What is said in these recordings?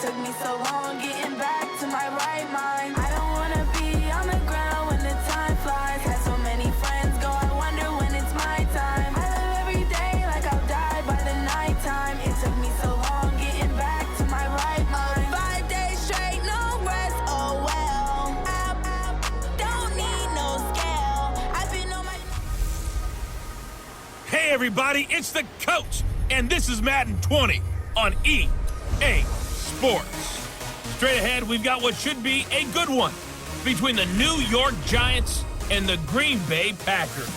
took me so long getting back to my right mind. I don't wanna be on the ground when the time flies. Had so many friends go, I wonder when it's my time. I live every day like I'll die by the nighttime. It took me so long getting back to my right mind. 5 days straight, no rest, oh well. I don't need no scale. I've been on my... Hey everybody, it's the coach, and this is Madden 20 on EA Sports. Straight ahead, we've got what should be a good one between the New York Giants and the Green Bay Packers.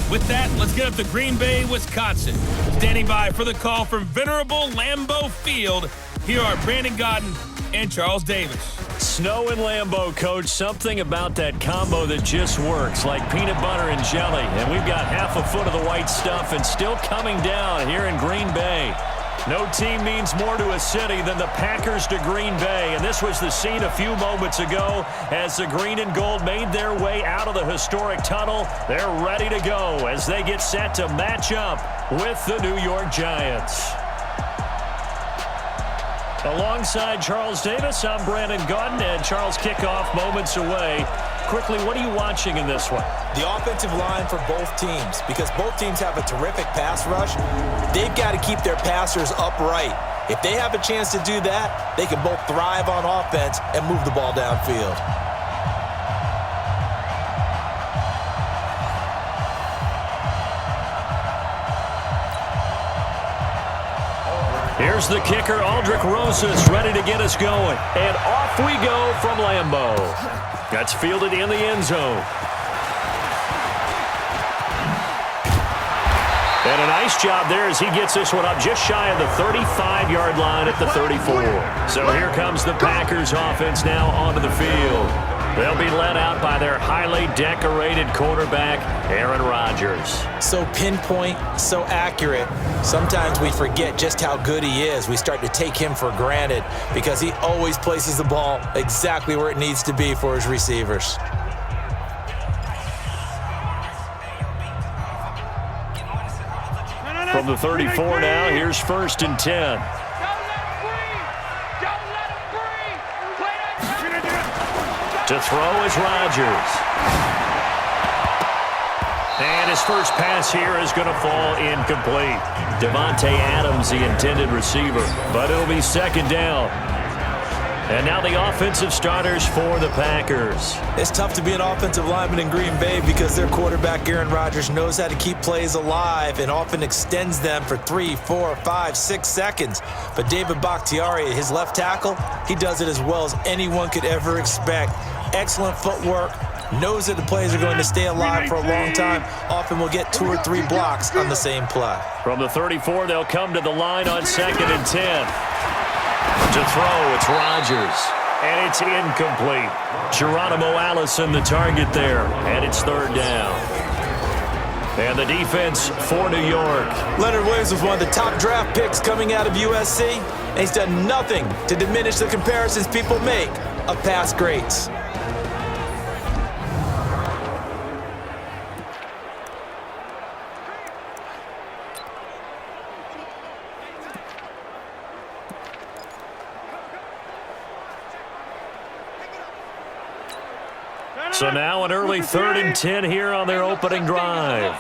With that, let's get up to Green Bay, Wisconsin. Standing by for the call from venerable Lambeau Field, here are Brandon Godden and Charles Davis. Snow and Lambeau, Coach. Something about that combo that just works, like peanut butter and jelly. And we've got half a foot of the white stuff and still coming down here in Green Bay. No team means more to a city than the Packers to Green Bay. And this was the scene a few moments ago as the green and gold made their way out of the historic tunnel. They're ready to go as they get set to match up with the New York Giants. Alongside Charles Davis, I'm Brandon Godden, and Charles, kickoff moments away. Quickly, what are you watching in this one? The offensive line for both teams, because both teams have a terrific pass rush. They've got to keep their passers upright. If they have a chance to do that, they can both thrive on offense and move the ball downfield. Here's the kicker, Aldrich Rosas, ready to get us going. And off we go from Lambeau. That's fielded in the end zone. And a nice job there as he gets this one up just shy of the 35-yard line at the 34. So here comes the Packers offense now onto the field. They'll be led out by their highly decorated quarterback, Aaron Rodgers. So pinpoint, so accurate. Sometimes we forget just how good he is. We start to take him for granted because he always places the ball exactly where it needs to be for his receivers. From the 34 now, here's 1st and 10. To throw is Rodgers. And his first pass here is going to fall incomplete. Devontae Adams, the intended receiver, but it'll be 2nd down. And now the offensive starters for the Packers. It's tough to be an offensive lineman in Green Bay because their quarterback, Aaron Rodgers, knows how to keep plays alive and often extends them for 3, 4, 5, 6 seconds. But David Bakhtiari, his left tackle, he does it as well as anyone could ever expect. Excellent footwork, knows that the plays are going to stay alive for a long time. Often will get 2 or 3 blocks on the same play. From the 34, they'll come to the line on 2nd and 10. To throw, it's Rodgers. And it's incomplete. Geronimo Allison, the target there. And it's 3rd down. And the defense for New York. Leonard Williams was one of the top draft picks coming out of USC. And he's done nothing to diminish the comparisons people make of past greats. So now an early 3rd and 10 here on their opening drive.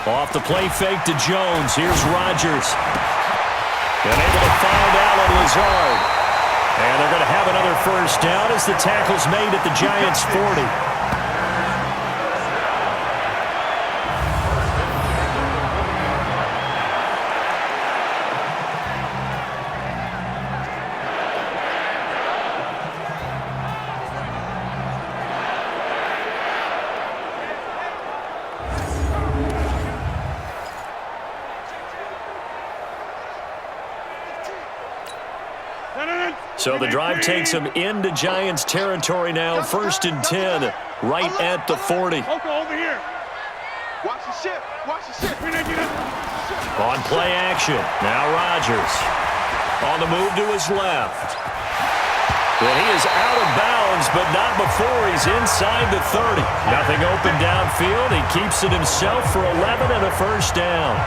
Off the play fake to Jones. Here's Rodgers. And able to find Allen Lazard. And they're going to have another 1st down as the tackle's made at the Giants' 40. So the drive takes them into Giants territory now. 1st and 10, right at the 40. Over here. Watch the ship. Watch the ship. On play action. Now Rodgers. On the move to his left. And he is out of bounds, but not before he's inside the 30. Nothing open downfield. He keeps it himself for 11 and a 1st down.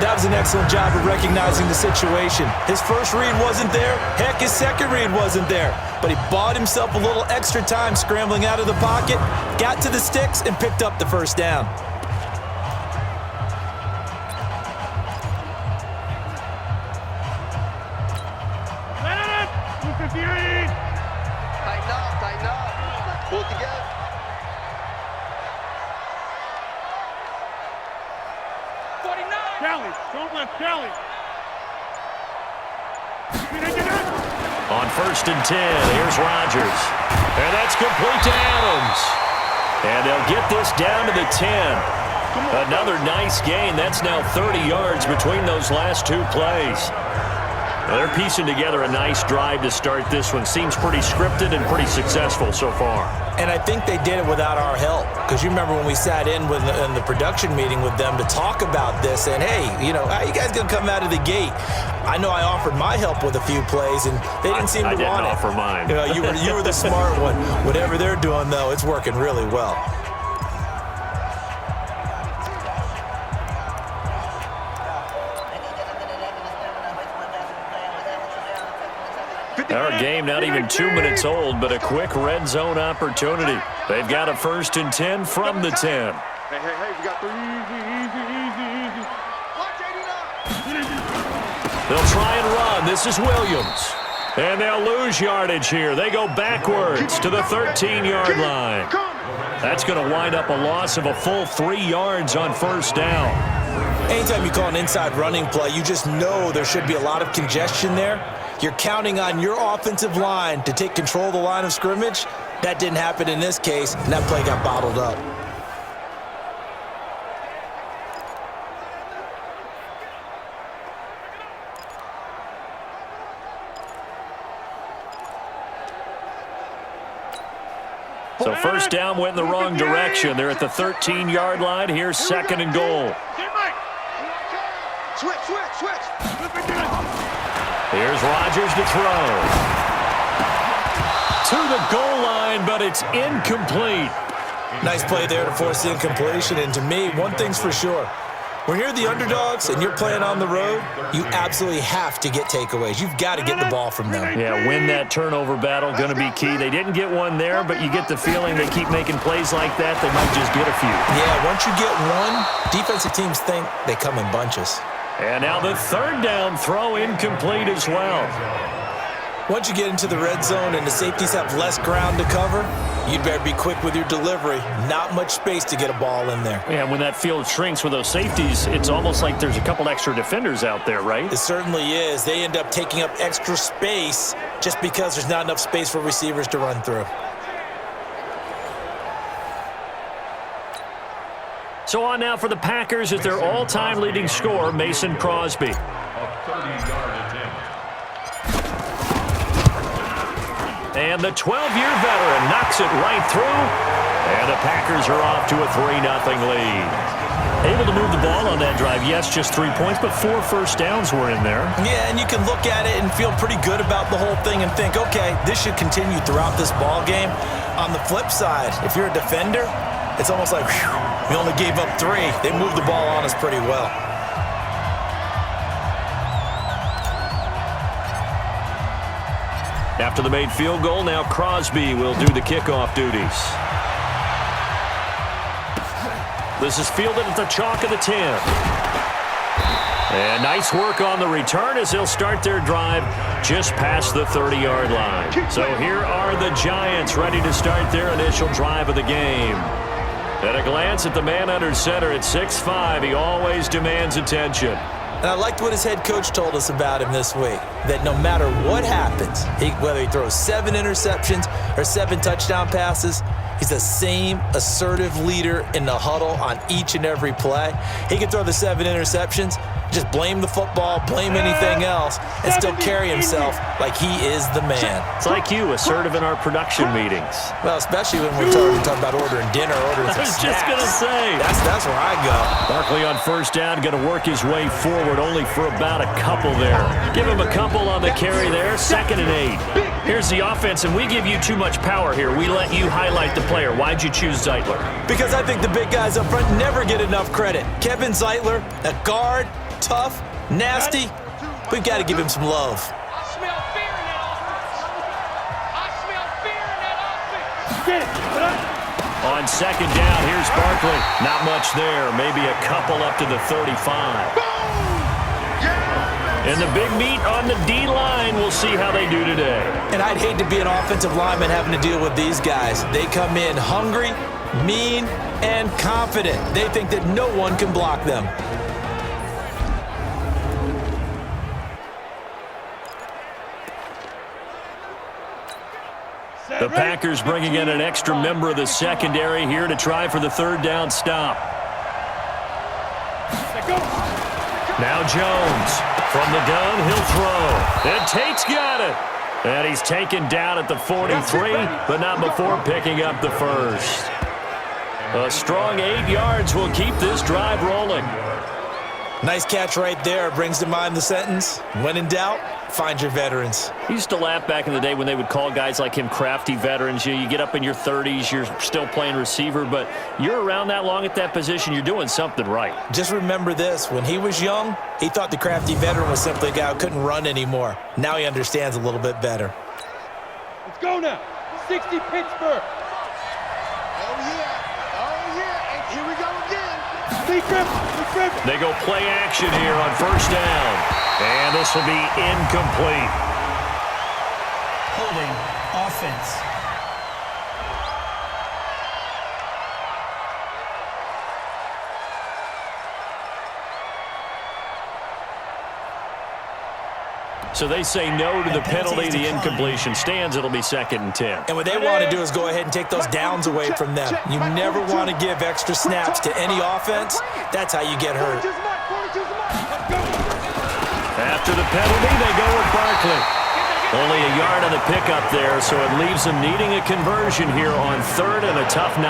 That was an excellent job of recognizing the situation. His first read wasn't there. Heck, his second read wasn't there. But he bought himself a little extra time scrambling out of the pocket, got to the sticks, and picked up the first down. Tighten up. Pull it together. Kelly, don't let Kelly. On 1st and 10, here's Rodgers. And that's complete to Adams. And they'll get this down to the 10. Another nice gain. That's now 30 yards between those last two plays. Well, they're piecing together a nice drive to start this one. Seems pretty scripted and pretty successful so far. And I think they did it without our help. Because you remember when we sat in the production meeting with them to talk about this, and hey, you know, how you guys going to come out of the gate? I know I offered my help with a few plays, and they didn't seem to want it. I didn't offer mine. You know, you were the smart one. Whatever they're doing, though, it's working really well. Our game not even 2 minutes old, but a quick red zone opportunity. They've got a 1st and 10 from the 10. Hey, we got 3. Easy. Watch 89. They'll try and run. This is Williams. And they'll lose yardage here. They go backwards to the 13-yard line. That's going to wind up a loss of a full 3 yards on 1st down. Anytime you call an inside running play, you just know there should be a lot of congestion there. You're counting on your offensive line to take control of the line of scrimmage. That didn't happen in this case, and that play got bottled up. So 1st down went in the wrong direction. They're at the 13-yard line. Here's 2nd and goal. Switch. Here's Rodgers to throw. To the goal line, but it's incomplete. Nice play there to force the incompletion. And to me, one thing's for sure. When you're the underdogs and you're playing on the road, you absolutely have to get takeaways. You've got to get the ball from them. Yeah, win that turnover battle, going to be key. They didn't get one there, but you get the feeling they keep making plays like that, they might just get a few. Yeah, once you get one, defensive teams think they come in bunches. And now the 3rd down throw incomplete as well. Once you get into the red zone and the safeties have less ground to cover, you'd better be quick with your delivery. Not much space to get a ball in there. Yeah, when that field shrinks with those safeties, it's almost like there's a couple extra defenders out there, right? It certainly is. They end up taking up extra space just because there's not enough space for receivers to run through. So on now for the Packers is their all-time leading scorer, Mason Crosby. And the 12-year veteran knocks it right through. And the Packers are off to a 3-0 lead. Able to move the ball on that drive. Yes, just 3 points, but 4 first downs were in there. Yeah, and you can look at it and feel pretty good about the whole thing and think, okay, this should continue throughout this ball game. On the flip side, if you're a defender, it's almost like, whew, we only gave up 3. They moved the ball on us pretty well. After the made field goal, now Crosby will do the kickoff duties. This is fielded at the chalk of the 10. And nice work on the return as they'll start their drive just past the 30-yard line. So here are the Giants ready to start their initial drive of the game. At a glance at the man under center at 6'5", he always demands attention. And I liked what his head coach told us about him this week, that no matter what happens, whether he throws 7 interceptions or 7 touchdown passes, he's the same assertive leader in the huddle on each and every play. He can throw the 7 interceptions, just blame the football, blame anything else, and still carry himself like he is the man. It's like you, assertive in our production meetings. Well, especially when we're talking about ordering dinner, ordering some I was snacks. just going to say. That's where I go. Barkley on 1st down, going to work his way forward only for about a couple there. Give him a couple on the carry there, 2nd and 8. Here's the offense, and we give you too much power here. We let you highlight the player. Why'd you choose Zeitler? Because I think the big guys up front never get enough credit. Kevin Zeitler, a guard, tough, nasty. We've got to give him some love. I smell fear in that offense. I smell fear in that offense. Get it. On second down, here's Barkley. Not much there. Maybe a couple up to the 35. And the big meat on the D-line. We'll see how they do today. And I'd hate to be an offensive lineman having to deal with these guys. They come in hungry, mean, and confident. They think that no one can block them. The Packers bringing in an extra member of the secondary here to try for the third down stop. Now Jones. From the gun, he'll throw. And Tate's got it. And he's taken down at the 43, but not before picking up the first. A strong 8 yards will keep this drive rolling. Nice catch right there. Brings to mind the sentence, when in doubt, find your veterans. He used to laugh back in the day when they would call guys like him crafty veterans. You get up in your 30s, you're still playing receiver, but you're around that long at that position, you're doing something right. Just remember this. When he was young, he thought the crafty veteran was simply a guy who couldn't run anymore. Now he understands a little bit better. Let's go now. 60 Pittsburgh. Oh, yeah. And here we go again. They go play action here on first down. And this will be incomplete. Holding offense. So they say no to the penalty. The incompletion stands. It'll be 2nd and 10. And what they want to do is go ahead and take those downs away from them. You never want to give extra snaps to any offense. That's how you get hurt. After the penalty, they go with Barkley. Only a yard on the pickup there, so it leaves them needing a conversion here on 3rd and a tough 9.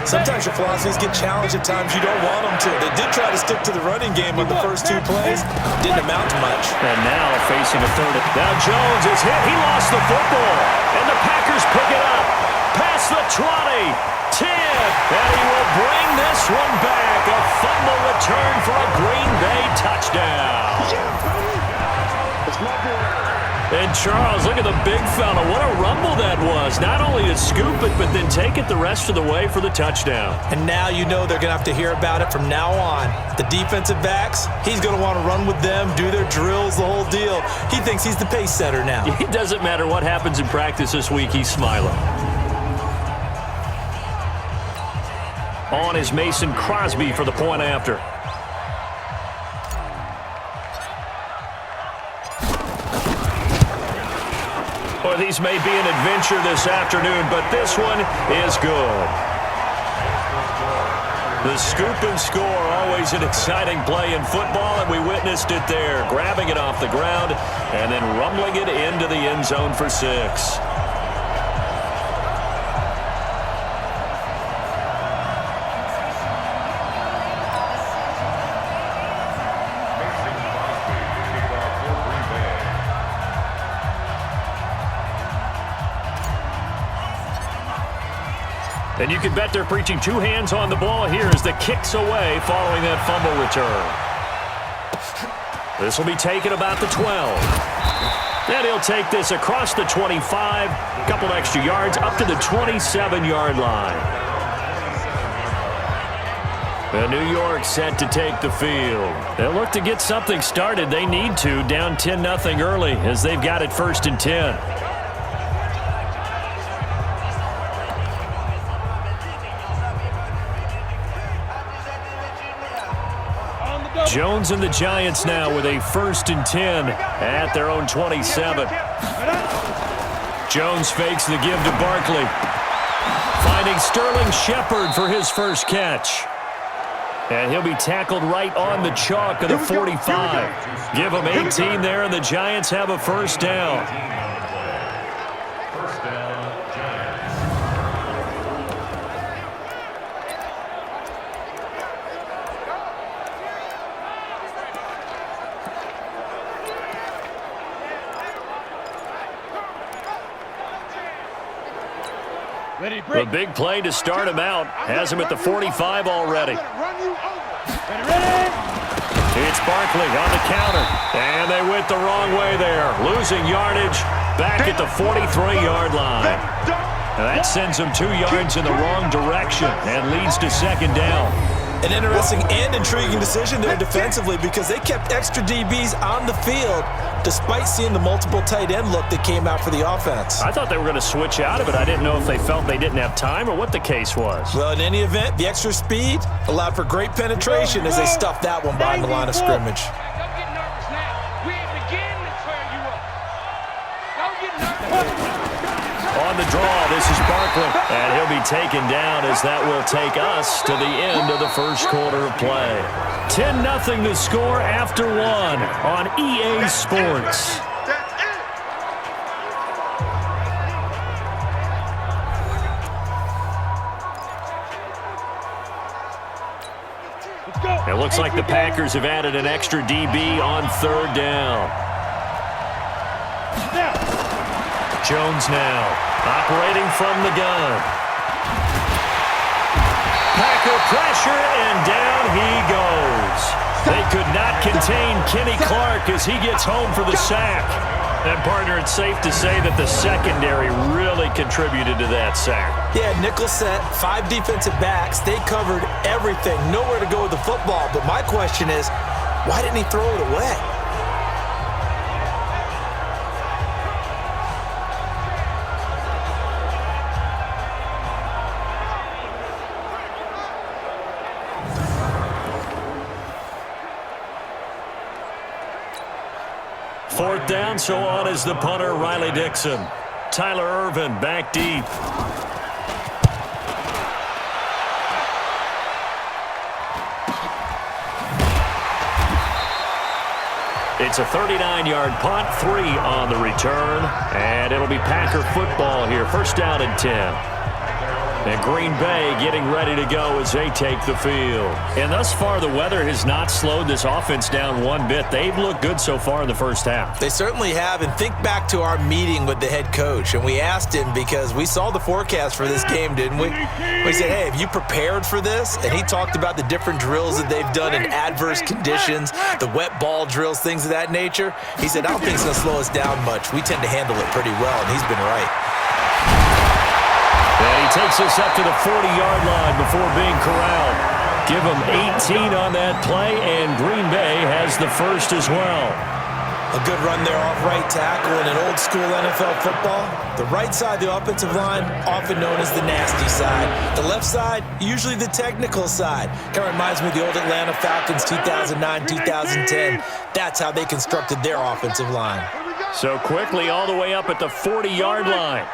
Sometimes your philosophies get challenged at times you don't want them to. They did try to stick to the running game on the first 2 plays. Didn't amount to much. And now facing a 3rd. Now Jones is hit. He lost the football. And the Packers pick it up. Past the 20. 10. And he will bring this one back. A fumble return for a Green Bay touchdown. And Charles, look at the big fella. What a rumble that was. Not only to scoop it, but then take it the rest of the way for the touchdown. And now you know they're going to have to hear about it from now on. The defensive backs, he's going to want to run with them, do their drills, the whole deal. He thinks he's the pace setter now. It doesn't matter what happens in practice this week. He's smiling. On is Mason Crosby for the point after. Well, these may be an adventure this afternoon, but this one is good. The scoop and score, always an exciting play in football, and we witnessed it there, grabbing it off the ground and then rumbling it into the end zone for 6. And you can bet they're preaching 2 hands on the ball here as the kick's away following that fumble return. This will be taken about the 12. And he'll take this across the 25, a couple extra yards up to the 27-yard line. And New York set to take the field. They'll look to get something started. They need to, down 10-0 early as they've got it 1st and 10. Jones and the Giants now with a 1st and 10 at their own 27. Jones fakes the give to Barkley. Finding Sterling Shepard for his first catch. And he'll be tackled right on the chalk of the 45. Give him 18 there, and the Giants have a 1st down. A big play to start him out. Has him at the 45 already. Ready? It's Barkley on the counter. And they went the wrong way there. Losing yardage back at the 43-yard line. And that sends them 2 yards in the wrong direction and leads to second down. An interesting and intriguing decision there defensively because they kept extra DBs on the field despite seeing the multiple tight end look that came out for the offense. I thought they were going to switch out of it. I didn't know if they felt they didn't have time or what the case was. Well, in any event, the extra speed allowed for great penetration as they stuffed that one behind the line of scrimmage. Don't get nervous now. We ain't beginning to tear you up. Don't get nervous. On the draw, this is Barkley, and he'll be taken down as that will take us to the end of the first quarter of play. 10-0 the score after 1 on EA Sports. It looks like the Packers have added an extra DB on 3rd down. Jones now, operating from the gun. Packer pressure, and down he goes. They could not contain Kenny Clark as he gets home for the sack. And, partner, it's safe to say that the secondary really contributed to that sack. Yeah, nickel set, 5 defensive backs. They covered everything, nowhere to go with the football. But my question is, why didn't he throw it away? Fourth down, so on is the punter, Riley Dixon. Tyler Irvin back deep. It's a 39-yard punt, 3 on the return, and it'll be Packer football here. First down and 10. And Green Bay getting ready to go as they take the field. And thus far, the weather has not slowed this offense down one bit. They've looked good so far in the first half. They certainly have. And think back to our meeting with the head coach. And we asked him because we saw the forecast for this game, didn't we? We said, hey, have you prepared for this? And he talked about the different drills that they've done in adverse conditions, the wet ball drills, things of that nature. He said, I don't think it's going to slow us down much. We tend to handle it pretty well, and he's been right. And he takes us up to the 40-yard line before being corralled. Give him 18 on that play, and Green Bay has the first as well. A good run there off right tackle in an old-school NFL football. The right side, the offensive line, often known as the nasty side. The left side, usually the technical side. Kind of reminds me of the old Atlanta Falcons 2009, 2010. That's how they constructed their offensive line. So quickly all the way up at the 40-yard line.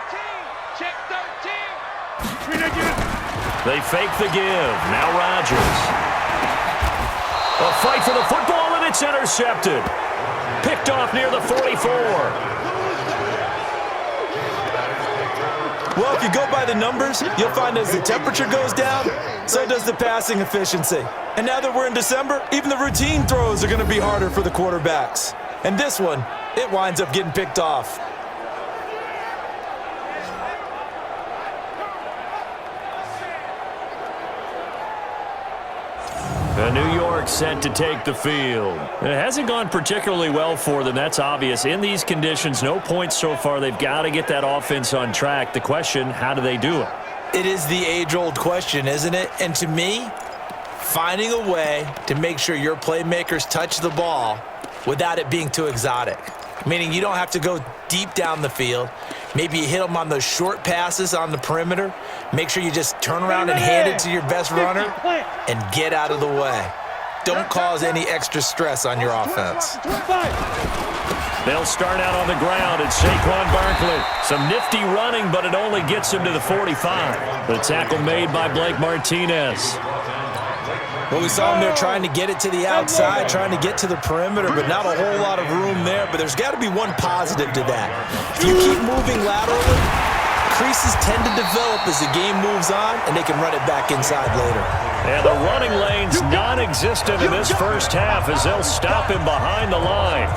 They fake the give. Now Rodgers. A fight for the football, and it's intercepted. Picked off near the 44. Well, if you go by the numbers, you'll find as the temperature goes down, so does the passing efficiency. And now that we're in December, even the routine throws are going to be harder for the quarterbacks. And this one, it winds up getting picked off. New York set to take the field. It hasn't gone particularly well for them, that's obvious. In these conditions, no points so far. They've got to get that offense on track. The question, how do they do it? It is the age-old question, isn't it? And to me, finding a way to make sure your playmakers touch the ball without it being too exotic. Meaning you don't have to go deep down the field. Maybe you hit them on those short passes on the perimeter. Make sure you just turn around and hand it to your best runner and get out of the way. Don't cause any extra stress on your offense. They'll start out on the ground at Saquon Barkley. Some nifty running, but it only gets him to the 45. The tackle made by Blake Martinez. Well, we saw him there trying to get it to the outside, trying to get to the perimeter, but not a whole lot of room there. But there's got to be one positive to that. If you keep moving laterally, creases tend to develop as the game moves on, and they can run it back inside later. And the running lane's non-existent in this first half as they'll stop him behind the line.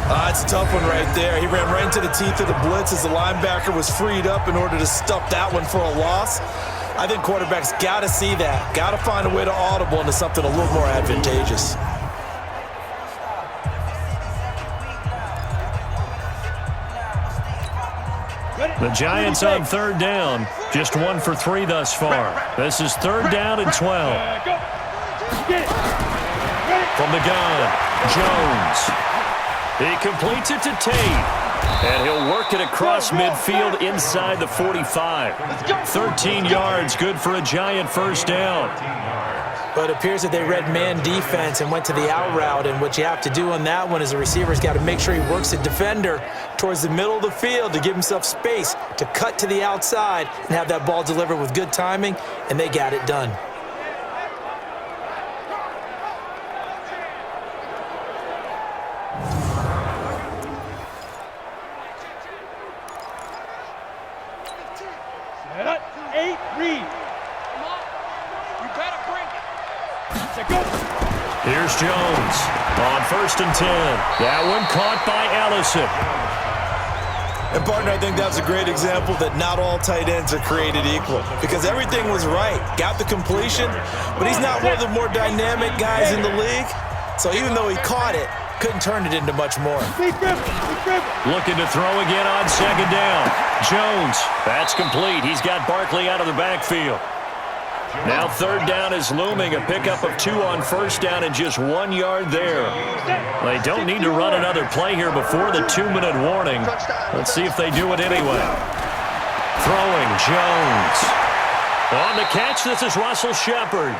That's a tough one right there. He ran right into the teeth of the blitz as the linebacker was freed up in order to stuff that one for a loss. I think quarterbacks got to see that, got to find a way to audible into something a little more advantageous. The Giants on third down, just 1 for 3 thus far. This is third down and 12. From the gun, Jones. He completes it to Tate. And he'll work it across midfield inside the 45. 13 yards, good for a Giant first down. But it appears that they read man defense and went to the out route, and what you have to do on that one is the receiver's got to make sure he works the defender towards the middle of the field to give himself space to cut to the outside and have that ball delivered with good timing, and they got it done. Here's Jones on 1st and 10. That one caught by Allison. And, partner, I think that's a great example that not all tight ends are created equal, because everything was right. Got the completion, but he's not one of the more dynamic guys in the league. So even though he caught it, couldn't turn it into much more. Looking to throw again on 2nd down. Jones, that's complete. He's got Barkley out of the backfield. Now 3rd down is looming, a pickup of 2 on 1st down and just 1 yard there. They don't need to run another play here before the 2-minute warning. Let's see if they do it anyway. Throwing, Jones. On the catch, this is Russell Shepard.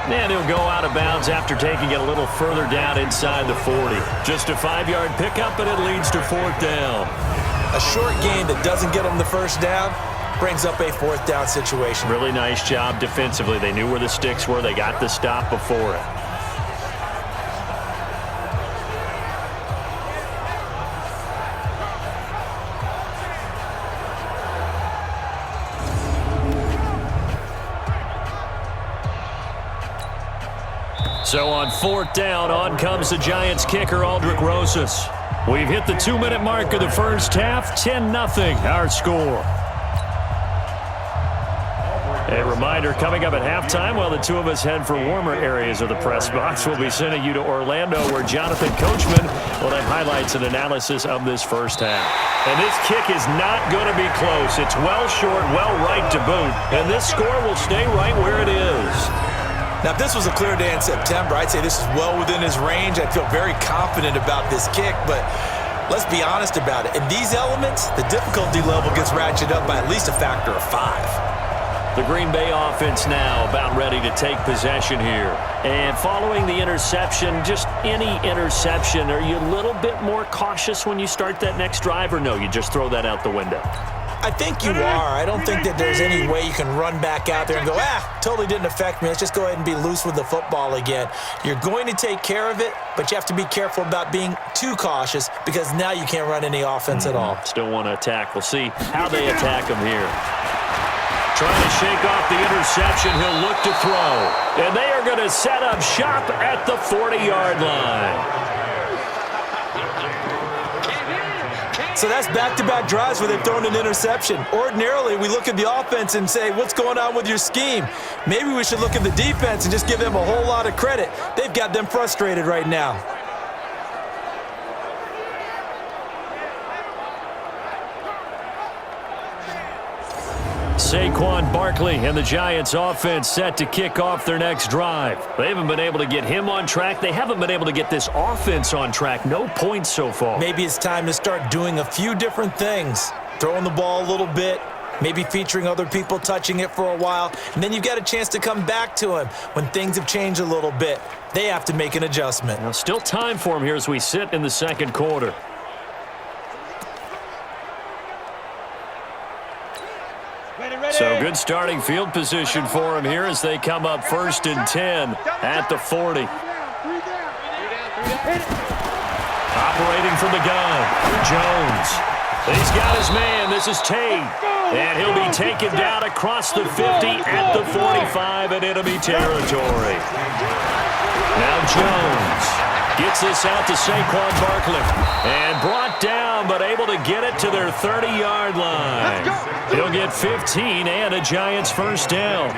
And he'll go out of bounds after taking it a little further down inside the 40. Just a 5-yard pickup, and it leads to 4th down. A short gain that doesn't get them the 1st down brings up a 4th down situation. Really nice job defensively. They knew where the sticks were. They got the stop before it. So on 4th down, on comes the Giants kicker, Aldrick Rosas. We've hit the 2-minute mark of the first half, 10-0 our score. A reminder, coming up at halftime, while the two of us head for warmer areas of the press box, we'll be sending you to Orlando, where Jonathan Coachman will have highlights and analysis of this first half. And this kick is not going to be close. It's well short, well right to boot, and this score will stay right where it is. Now, if this was a clear day in September, I'd say this is well within his range. I feel very confident about this kick, but let's be honest about it. In these elements, the difficulty level gets ratcheted up by at least a factor of 5. The Green Bay offense now about ready to take possession here. And following the interception, just any interception, are you a little bit more cautious when you start that next drive, or no, you just throw that out the window? I think you are. I don't think that there's any way you can run back out there and go, totally didn't affect me. Let's just go ahead and be loose with the football again. You're going to take care of it, but you have to be careful about being too cautious, because now you can't run any offense at all. Still want to attack. We'll see how they attack them here. Trying to shake off the interception. He'll look to throw. And they are going to set up shop at the 40-yard line. So that's back-to-back drives where they've thrown an interception. Ordinarily, we look at the offense and say, what's going on with your scheme? Maybe we should look at the defense and just give them a whole lot of credit. They've got them frustrated right now. Saquon Barkley and the Giants offense set to kick off their next drive. They haven't been able to get him on track. They haven't been able to get this offense on track. No points so far. Maybe it's time to start doing a few different things. Throwing the ball a little bit, maybe featuring other people touching it for a while, and then you've got a chance to come back to him when things have changed a little bit. They have to make an adjustment. Now, still time for him here as we sit in the second quarter. So good starting field position for him here as they come up 1st and 10 at the 40. Operating from the gun, Jones. He's got his man. This is Tate. And he'll be taken down across the 50 at the 45 in enemy territory. Now Jones gets this out to Saquon Barkley. And brought down, but able to get it to their 30-yard line. He'll get 15 and a Giants first down.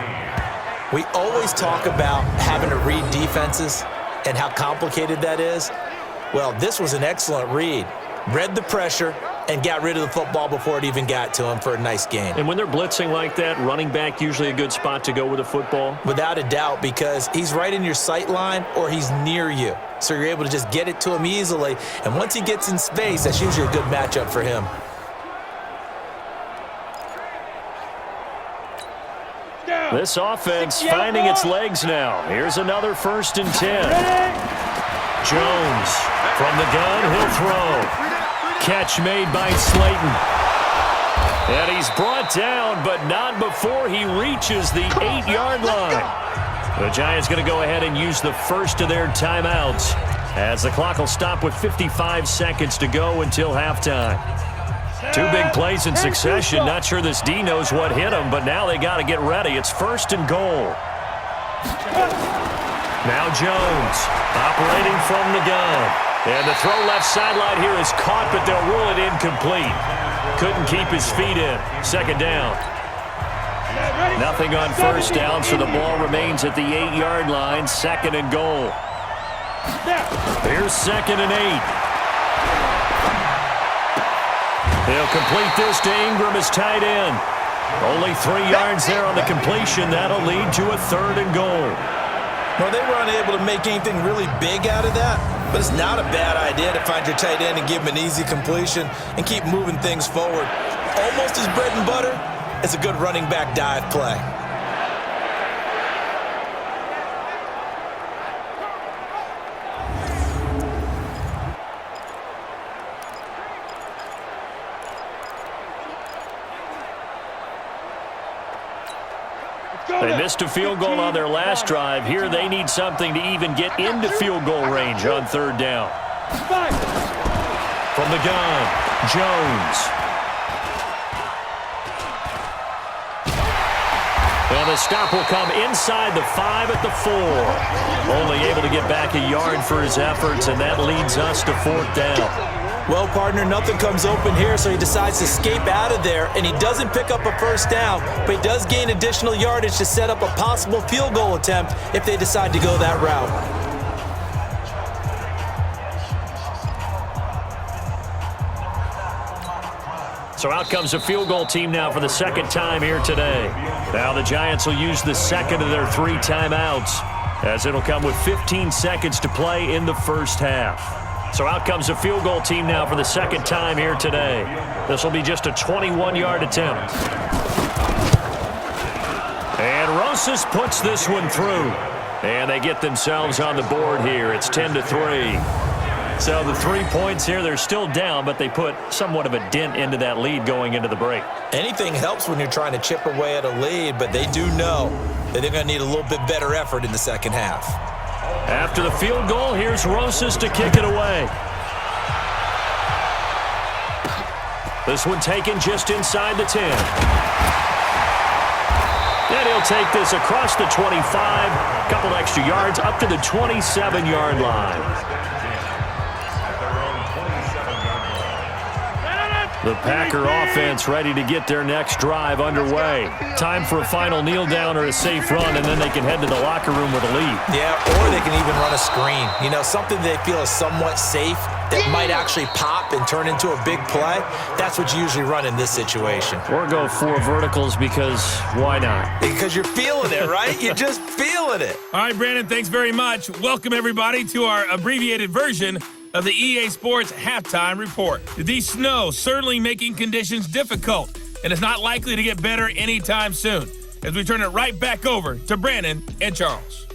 We always talk about having to read defenses and how complicated that is. Well, this was an excellent read. Read the pressure, and got rid of the football before it even got to him for a nice gain. And when they're blitzing like that, running back usually a good spot to go with the football? Without a doubt, because he's right in your sight line or he's near you. So you're able to just get it to him easily. And once he gets in space, that's usually a good matchup for him. This offense finding its legs now. Here's another 1st and 10. Jones from the gun, he'll throw. Catch made by Slayton. And he's brought down, but not before he reaches the 8-yard line. The Giants going to go ahead and use the first of their timeouts as the clock will stop with 55 seconds to go until halftime. 2 big plays in succession. Not sure this D knows what hit him, but now they got to get ready. It's 1st and goal. Now Jones operating from the gun. And the throw left sideline here is caught, but they'll rule it incomplete. Couldn't keep his feet in. 2nd down. Nothing on 1st down, so the ball remains at the 8-yard line. 2nd and goal. Here's 2nd and 8. They'll complete this to Ingram as tight end. Only 3 yards there on the completion. That'll lead to a 3rd and goal. Well, they were unable to make anything really big out of that, but it's not a bad idea to find your tight end and give him an easy completion and keep moving things forward. Almost his bread and butter is a good running back dive play. They missed a field goal on their last drive. Here they need something to even get into field goal range on 3rd down. From the gun, Jones. And the stop will come inside the 5 at the 4. Only able to get back a yard for his efforts, and that leads us to 4th down. Well, partner, nothing comes open here, so he decides to escape out of there, and he doesn't pick up a 1st down, but he does gain additional yardage to set up a possible field goal attempt if they decide to go that route. So out comes a field goal team now for the 2nd time here today. Now the Giants will use the 2nd of their 3 timeouts, as it'll come with 15 seconds to play in the 1st half. So out comes a field goal team now for the 2nd time here today. This will be just a 21-yard attempt. And Rosas puts this one through. And they get themselves on the board here. It's 10-3. So the 3 points here, they're still down, but they put somewhat of a dent into that lead going into the break. Anything helps when you're trying to chip away at a lead, but they do know that they're going to need a little bit better effort in the 2nd half. After the field goal, here's Rosas to kick it away. This one taken just inside the 10. And he'll take this across the 25, couple extra yards up to the 27-yard line. The Packer offense ready to get their next drive underway. Time for a final kneel down or a safe run, and then they can head to the locker room with a lead. Yeah, or they can even run a screen. You know, something they feel is somewhat safe that might actually pop and turn into a big play. That's what you usually run in this situation. Or go 4 verticals because why not? Because you're feeling it, right? You're just feeling it. All right, Brandon, thanks very much. Welcome, everybody, to our abbreviated version of the EA Sports Halftime Report. The snow certainly making conditions difficult, and it's not likely to get better anytime soon, as we turn it right back over to Brandon and Charles.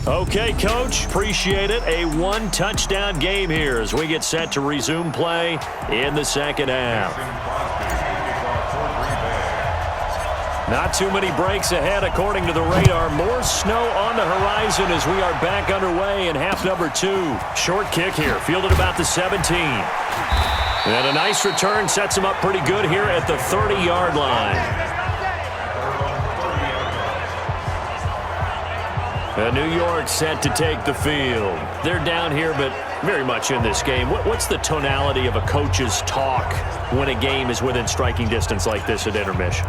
Okay, Coach, appreciate it. A 1-touchdown game here as we get set to resume play in the 2nd half. Not too many breaks ahead according to the radar. More snow on the horizon as we are back underway in half number 2. Short kick here, fielded about the 17. And a nice return sets him up pretty good here at the 30-yard line. And New York set to take the field. They're down here, but very much in this game. What's the tonality of a coach's talk when a game is within striking distance like this at intermission?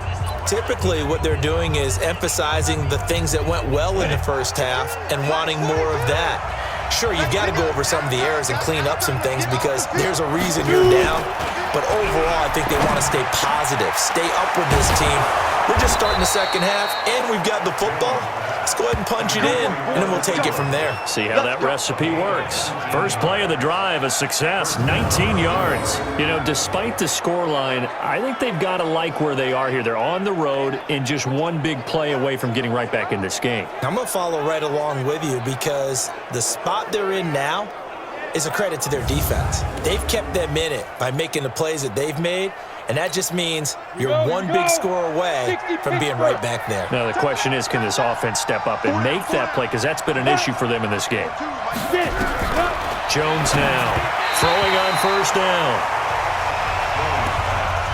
Typically, what they're doing is emphasizing the things that went well in the first half and wanting more of that. Sure, you've got to go over some of the errors and clean up some things because there's a reason you're down. But overall, I think they want to stay positive, stay up with this team. We're just starting the second half, and we've got the football. Let's go ahead and punch it in, and then we'll take it from there. See how that recipe works. First play of the drive, a success, 19 yards. You know, despite the scoreline, I think they've got to like where they are here. They're on the road and just one big play away from getting right back in this game. I'm going to follow right along with you because the spot they're in now is a credit to their defense. They've kept them in it by making the plays that they've made, and that just means you're one big score away from being right back there. Now, the question is, can this offense step up and make that play? Because that's been an issue for them in this game. Jones now throwing on first down.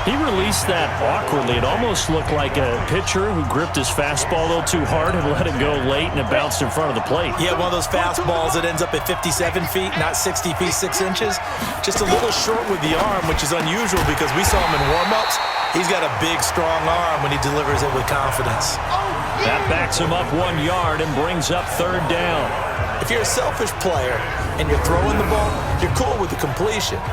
He released that awkwardly. It almost looked like a pitcher who gripped his fastball a little too hard and let it go late, and it bounced in front of the plate. Yeah, one of those fastballs that ends up at 57 feet, not 60 feet, 6 inches. Just a little short with the arm, which is unusual because we saw him in warm-ups. He's got a big, strong arm when he delivers it with confidence. That backs him up 1 yard and brings up third down. If you're a selfish player and you're throwing the ball, you're cool with the completion.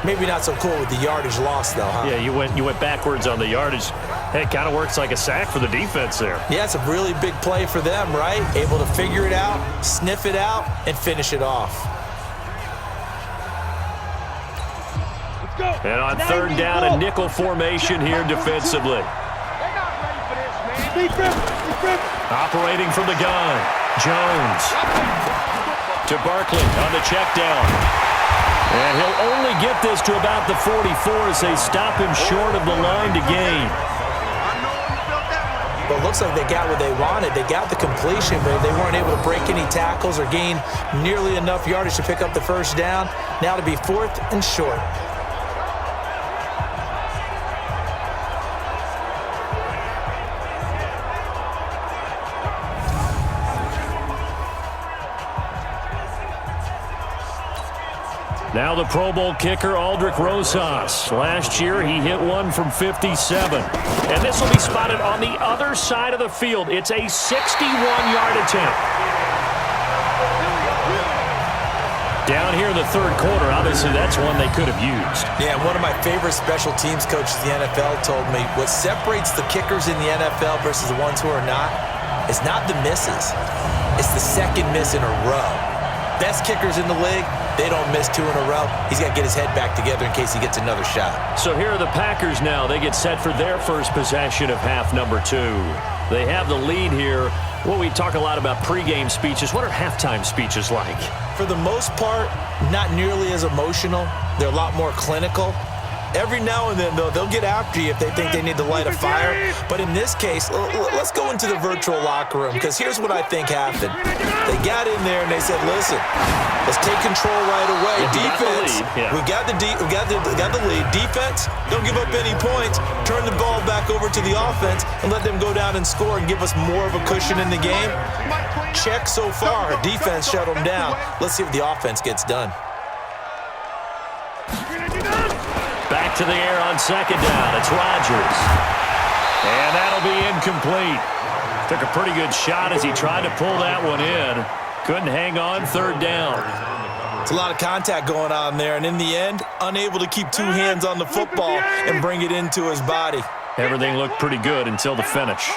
Maybe not so cool with the yardage loss, though, huh? Yeah, you went backwards on the yardage. Hey, it kind of works like a sack for the defense there. Yeah, it's a really big play for them, right? Able to figure it out, sniff it out, and finish it off. Let's go. And on third down, a nickel formation here defensively. They're not ready for this, man. Operating from the gun, Jones to Barkley on the check down. And he'll only get this to about the 44 as they stop him short of the line to gain. Well, it looks like they got what they wanted. They got the completion, but they weren't able to break any tackles or gain nearly enough yardage to pick up the first down. Now to be fourth and short. Now the Pro Bowl kicker, Aldrick Rosas. Last year, he hit one from 57. And this will be spotted on the other side of the field. It's a 61-yard attempt. Down here in the third quarter, obviously that's one they could have used. Yeah, one of my favorite special teams coaches in the NFL told me what separates the kickers in the NFL versus the ones who are not is not the misses. It's the second miss in a row. Best kickers in the league, they don't miss 2 in a row. He's got to get his head back together in case he gets another shot. So here are the Packers now. They get set for their first possession of half number 2. They have the lead here. Well, we talk a lot about pregame speeches. What are halftime speeches like? For the most part, not nearly as emotional. They're a lot more clinical. Every now and then, though, they'll get after you if they think they need to light a fire. But in this case, let's go into the virtual locker room, because here's what I think happened. They got in there and they said, listen, let's take control right away. Defense, we got the lead. Defense, don't give up any points. Turn the ball back over to the offense and let them go down and score and give us more of a cushion in the game. Check so far. Defense shut them down. Let's see if the offense gets done. Back to the air on second down. It's Rodgers. And that'll be incomplete. Took a pretty good shot as he tried to pull that one in. Couldn't hang on third down. It's a lot of contact going on there, and in the end, unable to keep 2 hands on the football and bring it into his body. Everything looked pretty good until the finish.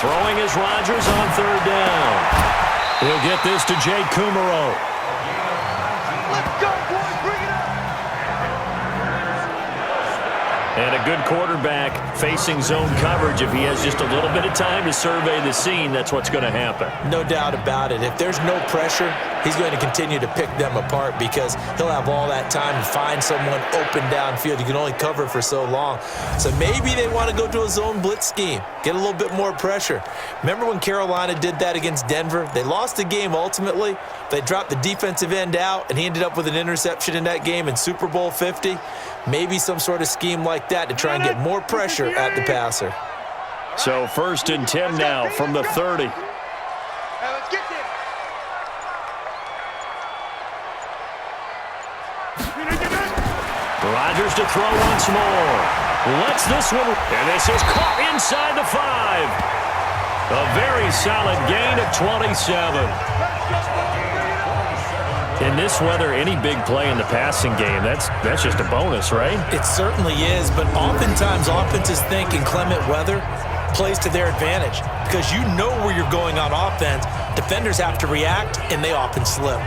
Throwing is Rodgers on third down. He'll get this to Jay Kumaro. Let's go, boys. Bring it up. And a good quarterback facing zone coverage. If he has just a little bit of time to survey the scene, that's what's going to happen. No doubt about it. If there's no pressure, he's going to continue to pick them apart because he'll have all that time to find someone open downfield. You can only cover for so long. So maybe they want to go to a zone blitz scheme, get a little bit more pressure. Remember when Carolina did that against Denver? They lost the game ultimately. They dropped the defensive end out, and he ended up with an interception in that game in Super Bowl 50. Maybe some sort of scheme like that to try and get more pressure at the passer. So 1st and 10 now from the 30. Let's get this. Rodgers to throw once more. Lets this one, and this is caught inside the 5. A very solid gain of 27. In this weather, any big play in the passing game, that's just a bonus, right? It certainly is, but oftentimes offenses think in clement weather plays to their advantage because you know where you're going on offense. Defenders have to react, and they often slip.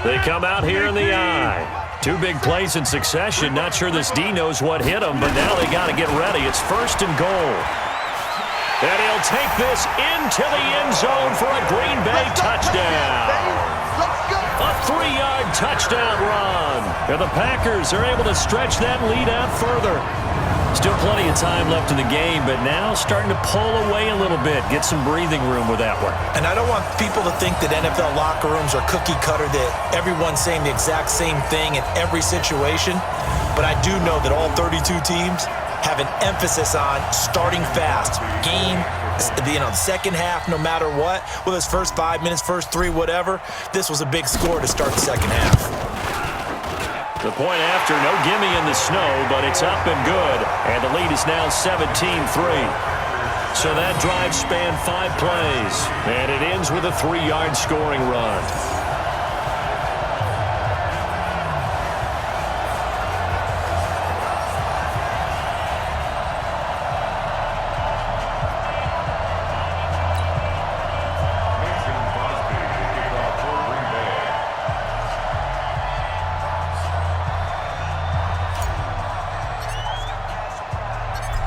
They come out here in the eye. 2 big plays in succession. Not sure this D knows what hit him, but now they got to get ready. It's 1st and goal. And he'll take this into the end zone for a Green Bay touchdown. A 3-yard touchdown run. And the Packers are able to stretch that lead out further. Still plenty of time left in the game, but now starting to pull away a little bit, get some breathing room with that one. And I don't want people to think that NFL locker rooms are cookie cutter, that everyone's saying the exact same thing in every situation. But I do know that all 32 teams have an emphasis on starting fast. Game, the second half, no matter what, whether it's first 5 minutes, first 3, whatever, this was a big score to start the second half. The point after, no gimme in the snow, but it's up and good. And the lead is now 17-3. So that drive spanned 5 plays. And it ends with a 3-yard scoring run.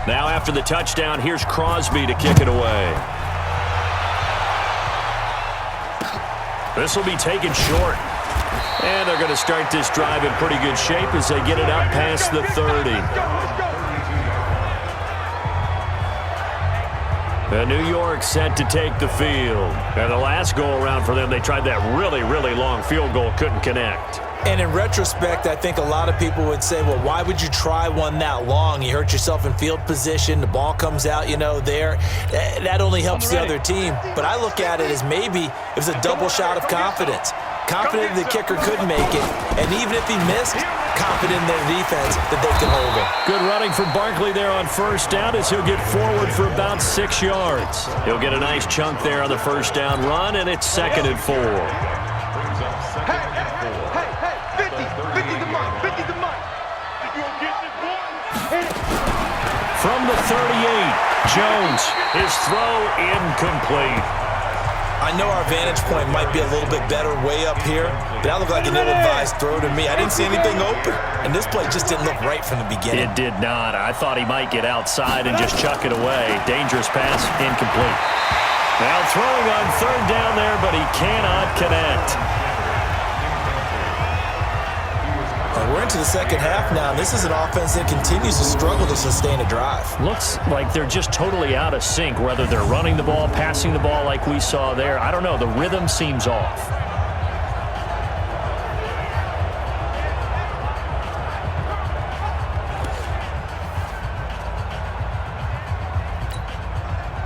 Now after the touchdown, here's Crosby to kick it away. This will be taken short. And they're going to start this drive in pretty good shape as they get it up past the 30. And New York set to take the field. And the last go-around for them, they tried that really, really long field goal, couldn't connect. And in retrospect, I think a lot of people would say, well, why would you try one that long? You hurt yourself in field position. The ball comes out, there. That only helps the other team. But I look at it as maybe it was a double shot of confidence. Confident the kicker could make it. And even if he missed, confident in their defense that they can hold it. Good running for Barkley there on first down as he'll get forward for about 6 yards. He'll get a nice chunk there on the first down run, and it's 2nd and 4. From the 38, Jones, his throw incomplete. I know our vantage point might be a little bit better way up here, but that looked like an ill-advised throw to me. I didn't see anything open, and this play just didn't look right from the beginning. It did not. I thought he might get outside and just chuck it away. Dangerous pass, incomplete. Now throwing on 3rd down there, but he cannot connect. We're into the second half now. This is an offense that continues to struggle to sustain a drive. Looks like they're just totally out of sync, whether they're running the ball, passing the ball like we saw there. I don't know. The rhythm seems off.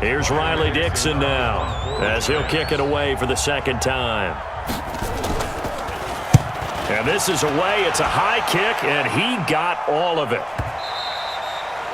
Here's Riley Dixon now as he'll kick it away for the 2nd time. And this is away. It's a high kick, and he got all of it.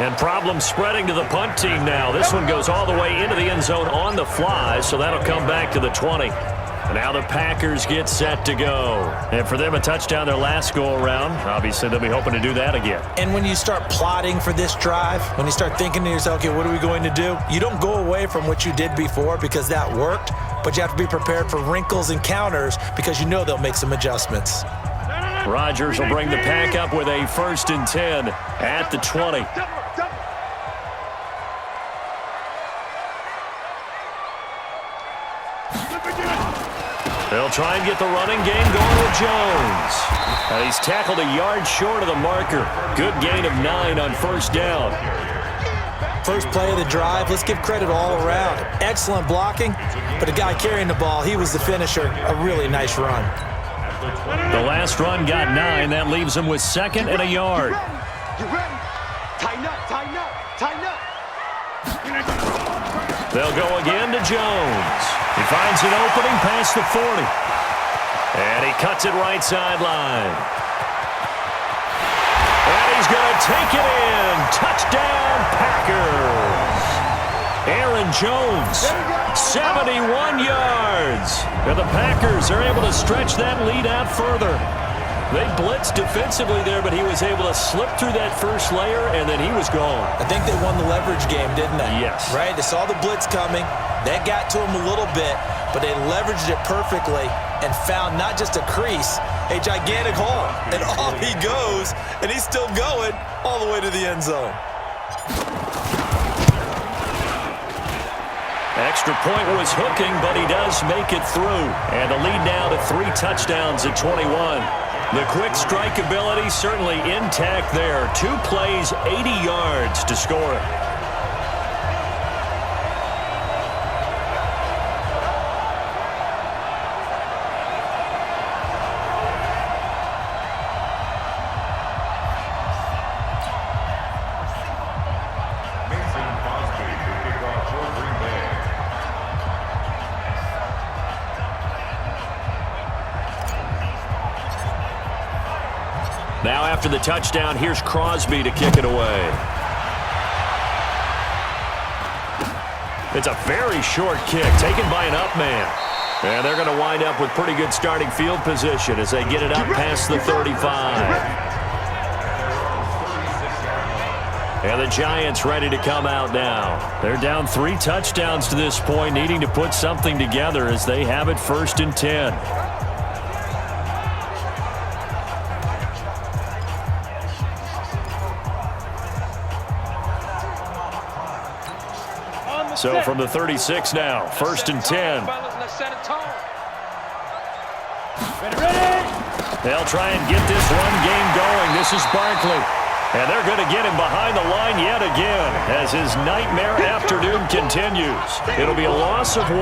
And problems spreading to the punt team now. This one goes all the way into the end zone on the fly, so that'll come back to the 20. And now the Packers get set to go. And for them, a touchdown their last go-around. Obviously, they'll be hoping to do that again. And when you start plotting for this drive, when you start thinking to yourself, okay, what are we going to do? You don't go away from what you did before because that worked, but you have to be prepared for wrinkles and counters because you know they'll make some adjustments. Rodgers will bring the pack up with a 1st and 10 at the 20. They'll try and get the running game going with Jones. And he's tackled a yard short of the marker. Good gain of 9 on 1st down. First play of the drive, let's give credit all around. Excellent blocking, but the guy carrying the ball, he was the finisher. A really nice run. The last run got 9. That leaves him with 2nd and a yard. You ready? Tighten up, tighten up, tighten up. They'll go again to Jones. He finds an opening past the 40. And he cuts it right sideline. And he's going to take it in. Touchdown, Packers. Aaron Jones, 71 yards. And the Packers are able to stretch that lead out further. They blitzed defensively there, but he was able to slip through that first layer, and then he was gone. I think they won the leverage game, didn't they? Yes. Right? They saw the blitz coming. That got to him a little bit, but they leveraged it perfectly and found not just a crease, a gigantic hole. And off he goes, and he's still going all the way to the end zone. Extra point was hooking, but he does make it through. And the lead now to 3 touchdowns at 21. The quick strike ability certainly intact there. 2 plays, 80 yards to score it. Now after the touchdown, here's Crosby to kick it away. It's a very short kick taken by an up man. And they're going to wind up with pretty good starting field position as they get it up past the 35. And the Giants ready to come out now. They're down 3 touchdowns to this point, needing to put something together as they have it 1st and 10. So from the 36 now, 1st and 10. They'll try and get this run game going. This is Barkley. And they're going to get him behind the line yet again as his nightmare afternoon continues. It'll be a loss of 1,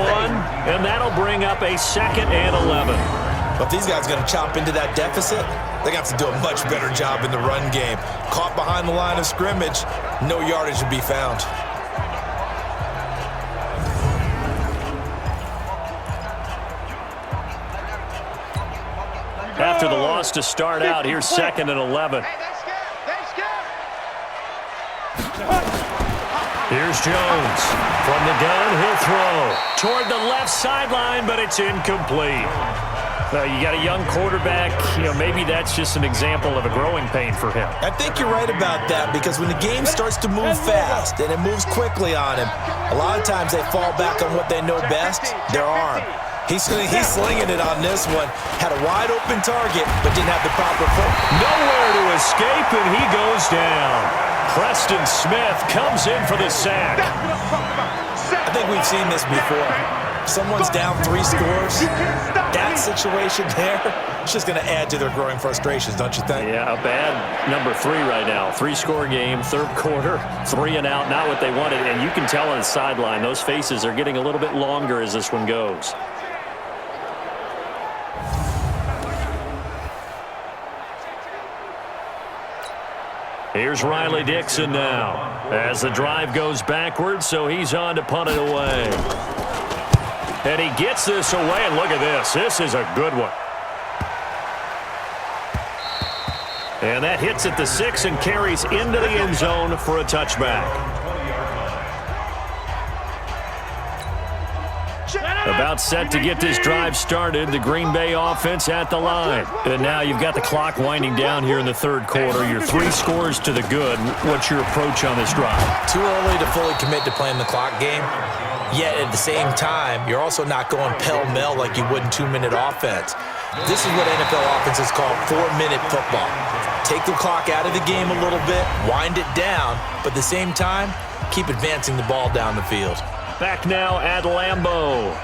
and that'll bring up a 2nd and 11. But if these guys are going to chop into that deficit, they're going to have to do a much better job in the run game. Caught behind the line of scrimmage, no yardage to be found. After the loss to start out, here's 2nd and 11. Here's Jones. From the gun, he'll throw toward the left sideline, but it's incomplete. You got a young quarterback. Maybe that's just an example of a growing pain for him. I think you're right about that, because when the game starts to move fast and it moves quickly on him, a lot of times they fall back on what they know best, their arm. He's slinging it on this one. Had a wide open target, but didn't have the proper foot. Nowhere to escape, and he goes down. Preston Smith comes in for the sack. I think we've seen this before. Someone's down 3 scores. That situation there, it's just going to add to their growing frustrations, don't you think? Yeah, a bad number 3 right now. 3-score game, 3rd quarter, 3 and out, not what they wanted. And you can tell on the sideline, those faces are getting a little bit longer as this one goes. Here's Riley Dixon now as the drive goes backwards, so he's on to punt it away. And he gets this away, and look at this. This is a good one. And that hits at the 6 and carries into the end zone for a touchback. About set to get this drive started. The Green Bay offense at the line. And now you've got the clock winding down here in the 3rd quarter. You're 3 scores to the good. What's your approach on this drive? Too early to fully commit to playing the clock game. Yet at the same time, you're also not going pell-mell like you would in 2-minute offense. This is what NFL offenses call 4-minute football. Take the clock out of the game a little bit, wind it down, but at the same time, keep advancing the ball down the field. Back now at Lambeau.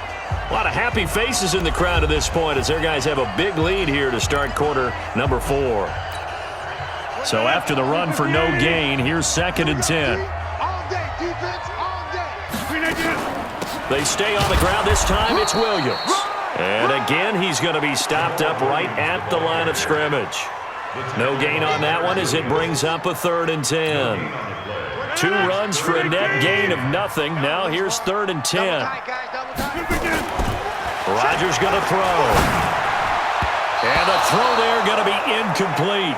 A lot of happy faces in the crowd at this point as their guys have a big lead here to start quarter number 4. So after the run for no gain, here's 2nd and 10. They stay on the ground. This time it's Williams. And again, he's going to be stopped up right at the line of scrimmage. No gain on that one as it brings up a 3rd and 10. 2 2 runs for a net gain of nothing. Now here's 3rd and 10. Rodgers going to throw. And the throw there going to be incomplete.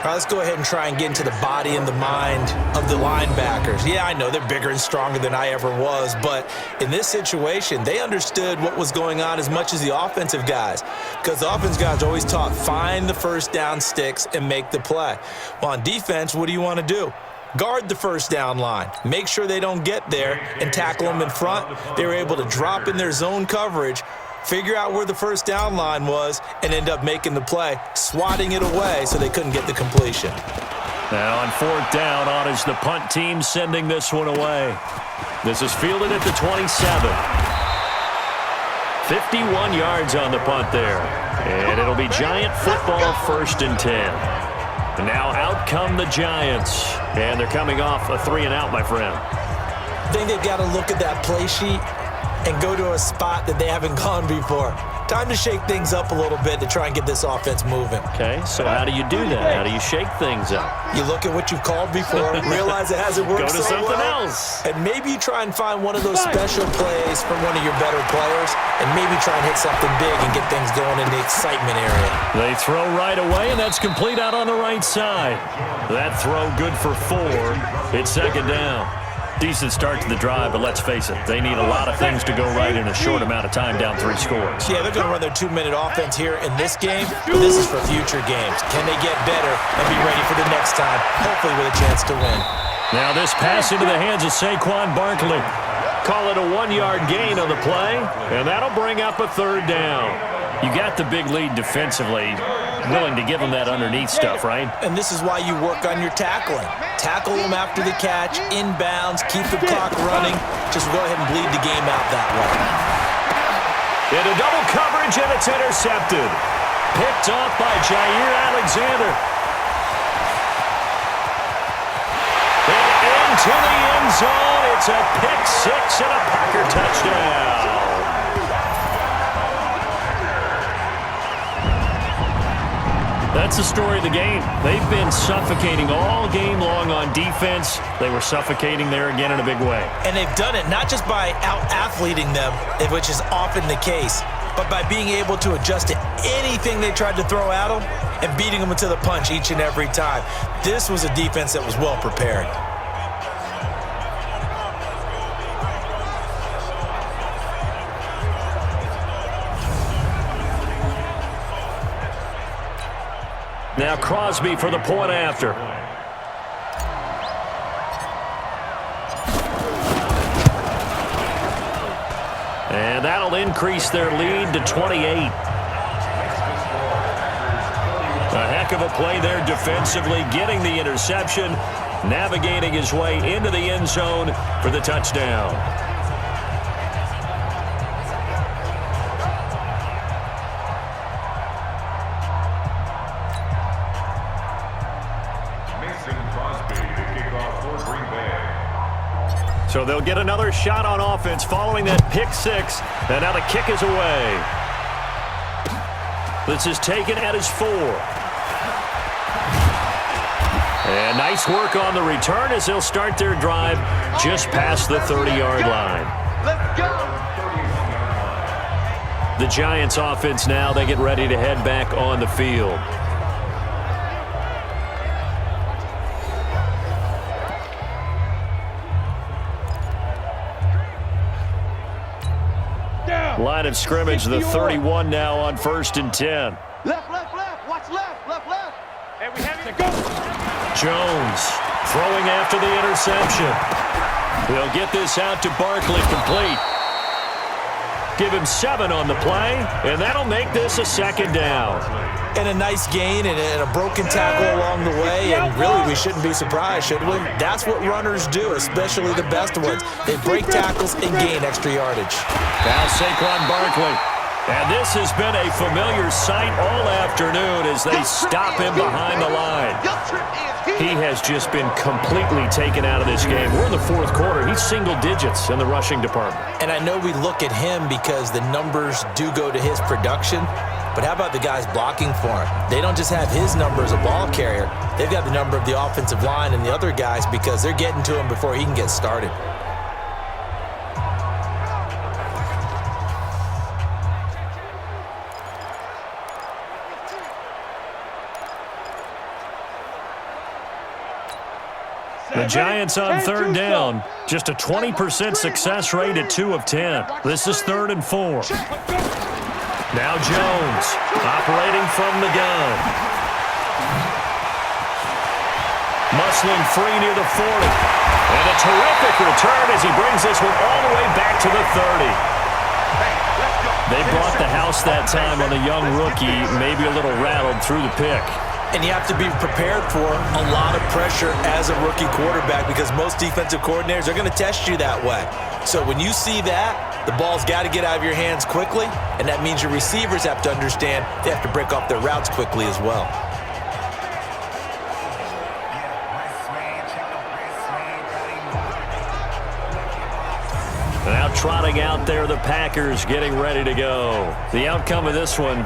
All right, let's go ahead and try and get into the body and the mind of the linebackers. Yeah, I know they're bigger and stronger than I ever was, but in this situation, they understood what was going on as much as the offensive guys, because the offensive guys are always taught, find the first down sticks and make the play. Well, on defense, what do you want to do? Guard the first down line. Make sure they don't get there and tackle them in front. They were able to drop in their zone coverage, figure out where the first down line was, and end up making the play, swatting it away so they couldn't get the completion. Now on 4th down, on is the punt team sending this one away. This is fielded at the 27. 51 yards on the punt there. And it'll be Giant football, 1st and 10. And now out come the Giants. And they're coming off a 3-and-out, my friend. I think they've got to look at that play sheet and go to a spot that they haven't gone before. Time to shake things up a little bit to try and get this offense moving. Okay, so how do you do that? How do you shake things up? You look at what you've called before, realize it hasn't worked Go to so something well, else. and maybe you try and find one of those special plays from one of your better players, and maybe try and hit something big and get things going in the excitement area. They throw right away, and that's complete out on the right side. That throw good for 4. It's 2nd down. Decent start to the drive, but let's face it, they need a lot of things to go right in a short amount of time, down 3 scores. Yeah, they're going to run their 2-minute offense here in this game, but this is for future games. Can they get better and be ready for the next time, hopefully with a chance to win? Now this pass into the hands of Saquon Barkley. Call it a 1-yard gain on the play, and that'll bring up a 3rd down. You got the big lead defensively, willing to give them that underneath stuff, right? And this is why you work on your tackling. Tackle them after the catch, inbounds, keep the clock running. Just go ahead and bleed the game out that way. Into double coverage, and it's intercepted. Picked off by Jair Alexander. And into the end zone. It's a pick 6 and a Packer touchdown. That's the story of the game. They've been suffocating all game long on defense. They were suffocating there again in a big way. And they've done it not just by out-athleting them, which is often the case, but by being able to adjust to anything they tried to throw at them and beating them to the punch each and every time. This was a defense that was well prepared. Now Crosby for the point after. And that'll increase their lead to 28. A heck of a play there defensively, getting the interception, navigating his way into the end zone for the touchdown. So they'll get another shot on offense following that pick 6. And now the kick is away. This is taken at his 4. And nice work on the return as they'll start their drive just past the 30-yard line. Let's go. The Giants offense now, they get ready to head back on the field. Line of scrimmage, the 31 now on 1st and 10. Left, left, left. Watch left, left, left. Hey, we have to go. Jones throwing after the interception. They'll get this out to Barkley, complete. Give him 7 on the play, and that'll make this a 2nd down. And a nice gain and a broken tackle along the way, and really we shouldn't be surprised, should we? That's what runners do, especially the best ones. They break tackles and gain extra yardage. Now Saquon Barkley And this has been a familiar sight all afternoon as they stop him behind the line. He has just been completely taken out of this game. We're in the fourth quarter. He's single digits in the rushing department. And I know we look at him because the numbers do go to his production, but how about the guys blocking for him? They don't just have his number as a ball carrier. They've got the number of the offensive line and the other guys because they're getting to him before he can get started. The Giants on third down. Just a 20% success rate at 2 of 10. This is 3rd and 4. Now Jones operating from the gun. Muscling free near the 40. And a terrific return as he brings this one all the way back to the 30. They brought the house that time on the young rookie, maybe a little rattled through the pick. And you have to be prepared for a lot of pressure as a rookie quarterback because most defensive coordinators are going to test you that way. So when you see that, the ball's got to get out of your hands quickly, and that means your receivers have to understand they have to break off their routes quickly as well. Now trotting out there, the Packers getting ready to go. The outcome of this one,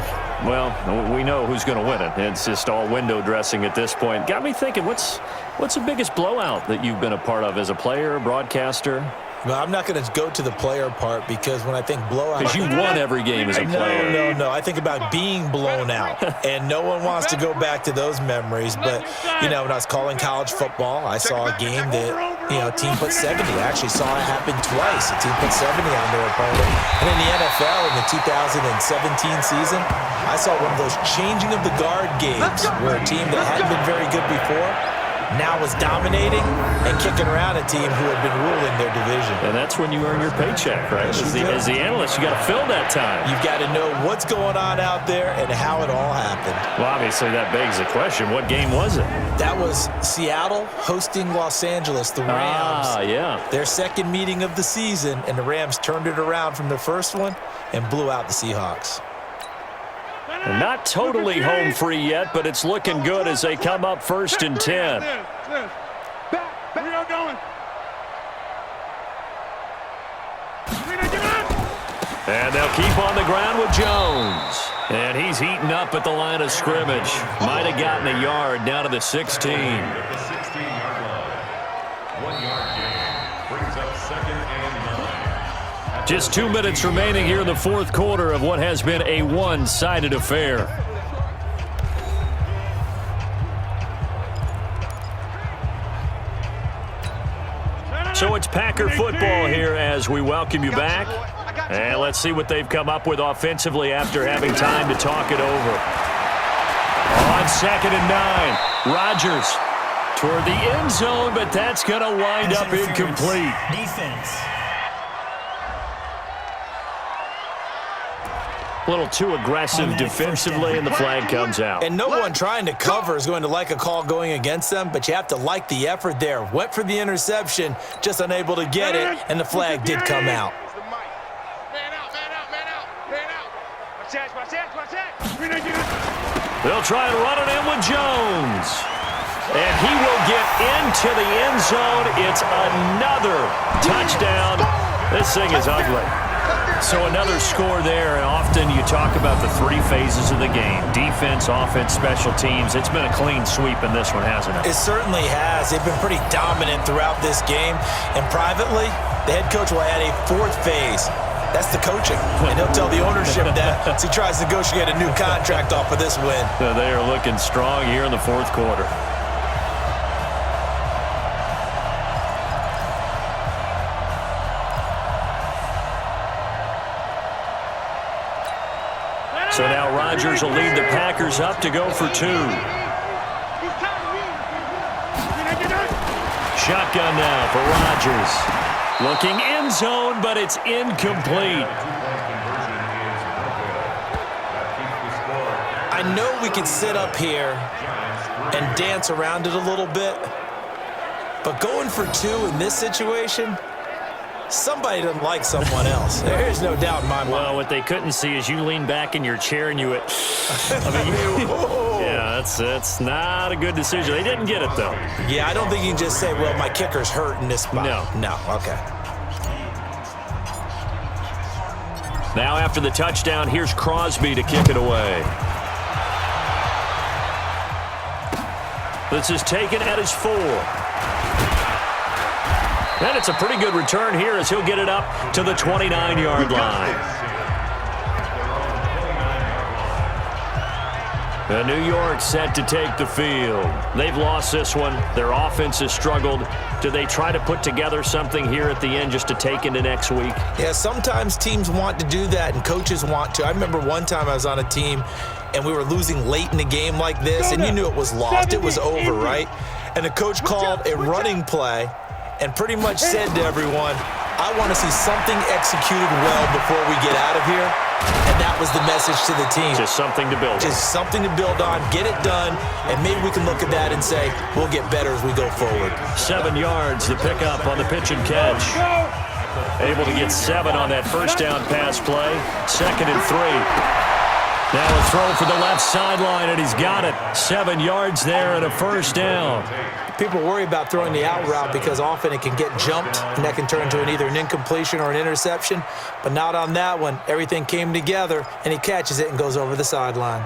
well, we know who's going to win it. It's just all window dressing at this point. Got me thinking, what's the biggest blowout that you've been a part of as a player, broadcaster? Well, I'm not going to go to the player part because when I think blowout... Because you won every game as a player. No. I think about being blown out. And no one wants to go back to those memories. But, when I was calling college football, I saw a game that, a team put 70. I actually saw it happen twice. A team put 70 on their opponent. And in the NFL in the 2017 season, I saw one of those changing of the guard games where a team that hadn't been very good before now was dominating and kicking around a team who had been ruling their division. And that's when you earn your paycheck, right? As the analyst, you got to fill that time. You've got to know what's going on out there and how it all happened. Well, obviously that begs the question, what game was it? That was Seattle hosting Los Angeles, the Rams. Yeah. Their second meeting of the season, and the Rams turned it around from the first one and blew out the Seahawks. And not totally home free yet, but it's looking good as they come up 1st and 10. And they'll keep on the ground with Jones. And he's heating up at the line of scrimmage. Might have gotten a yard down to the 16. 1 yard gain brings up 2nd and 9. Just 2 minutes remaining here in the fourth quarter of what has been a one-sided affair. So it's Packer football here as we welcome you back. And let's see what they've come up with offensively after having time to talk it over. On 2nd and 9, Rodgers toward the end zone, but that's going to wind up incomplete. Defense. A little too aggressive defensively, and the flag comes out. And no one trying to cover is going to like a call going against them, but you have to like the effort there. Went for the interception, just unable to get it, and the flag did come out. They'll try and run it in with Jones. And he will get into the end zone. It's another touchdown. This thing is ugly. So another score there, and often you talk about the 3 phases of the game. Defense, offense, special teams. It's been a clean sweep in this one, hasn't it? It certainly has. They've been pretty dominant throughout this game. And privately, the head coach will add a 4th phase. That's the coaching. And he'll tell the ownership that as he tries to negotiate a new contract off of this win. So they are looking strong here in the fourth quarter. So now Rodgers will lead the Packers up to go for 2. Shotgun now for Rodgers. Looking end zone, but it's incomplete. I know we can sit up here and dance around it a little bit, but going for 2 in this situation, Somebody doesn't like someone else. There's no doubt in my mind. Well, what they couldn't see is you lean back in your chair and you went, yeah, that's not a good decision. They didn't get it, though. Yeah, I don't think you can just say, well, my kicker's hurt in this spot. No, okay. Now after the touchdown, here's Crosby to kick it away. This is taken at his 4. And it's a pretty good return here as he'll get it up to the 29-yard line. And New York set to take the field. They've lost this one. Their offense has struggled. Do they try to put together something here at the end just to take into next week? Yeah, sometimes teams want to do that and coaches want to. I remember one time I was on a team and we were losing late in the game like this, and you knew it was lost. It was over, right? And the coach called a running play and pretty much said to everyone, I want to see something executed well before we get out of here. And that was the message to the team. Just something to build on. Just something to build on, get it done, and maybe we can look at that and say, we'll get better as we go forward. 7 yards, the pickup on the pitch and catch. Able to get 7 on that first down pass play. 2nd and 3. Now a throw for the left sideline, and he's got it. 7 yards there and a first down. People worry about throwing the out route because often it can get jumped, and that can turn into either an incompletion or an interception. But not on that one. Everything came together, and he catches it and goes over the sideline.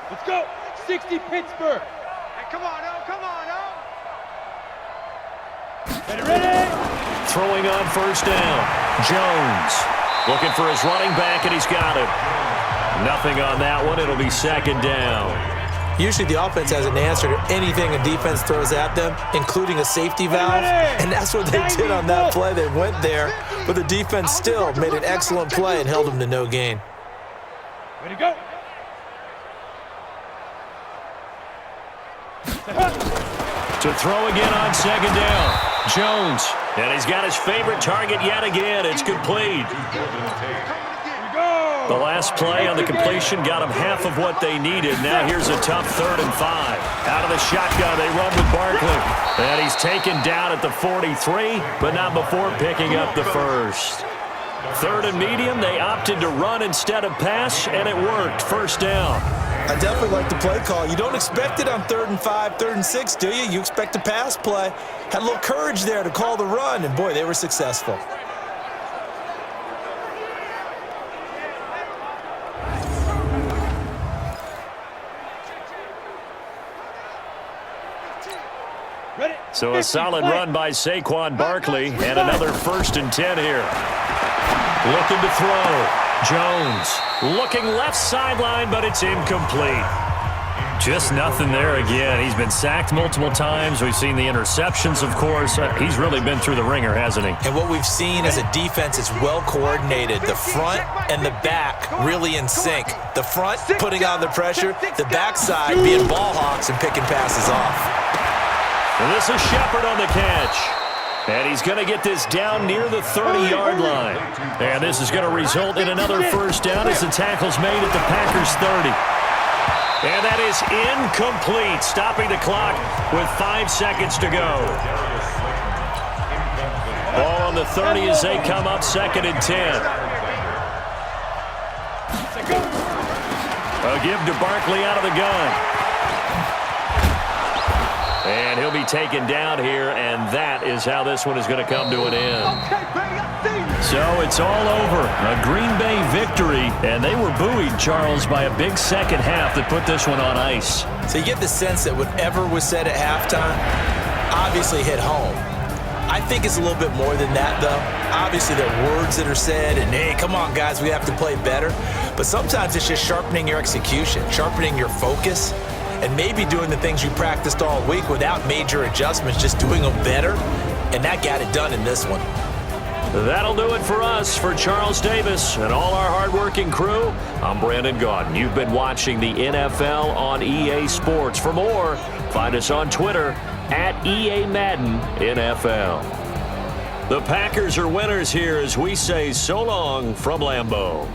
Let's go. 60 Pittsburgh. Hey, come on, oh, come on, oh. Ready? Throwing on first down. Jones looking for his running back, and he's got it. Nothing on that one. It'll be 2nd down. Usually the offense has an answer to anything a defense throws at them, including a safety valve, and that's what they did on that play. They went there, but the defense still made an excellent play and held them to no gain. Ready to go. To throw again on 2nd down. Jones, and he's got his favorite target yet again. It's complete. The last play on the completion got him half of what they needed. Now here's a tough 3rd and 5. Out of the shotgun, they run with Barkley. And he's taken down at the 43, but not before picking up the first. 3rd and medium, they opted to run instead of pass, and it worked. First down. I definitely like the play call. You don't expect it on 3rd and 5, 3rd and 6, do you? You expect a pass play. Had a little courage there to call the run, and boy, they were successful. So a solid run by Saquon Barkley, and another 1st and 10 here. Looking to throw. Jones looking left sideline, but it's incomplete. Just nothing there again. He's been sacked multiple times. We've seen the interceptions, of course. He's really been through the ringer, hasn't he? And what we've seen as a defense is well coordinated. The front and the back really in sync. The front putting on the pressure, the backside being ball hawks and picking passes off. And this is Shepard on the catch. And he's going to get this down near the 30-yard line. And this is going to result in another first down as the tackle's made at the Packers' 30. And that is incomplete, stopping the clock with 5 seconds to go. Ball on the 30 as they come up 2nd and 10. A give to Barkley out of the gun. And he'll be taken down here, and that is how this one is going to come to an end. So it's all over. A Green Bay victory, and they were buoyed, Charles, by a big second half that put this one on ice. So you get the sense that whatever was said at halftime obviously hit home. I think it's a little bit more than that, though. Obviously, there are words that are said, and, hey, come on, guys, we have to play better. But sometimes it's just sharpening your execution, sharpening your focus, and maybe doing the things you practiced all week without major adjustments, just doing them better, and that got it done in this one. That'll do it for us. For Charles Davis and all our hardworking crew, I'm Brandon Gaudin. You've been watching the NFL on EA Sports. For more, find us on Twitter at EA Madden NFL. The Packers are winners here as we say so long from Lambeau.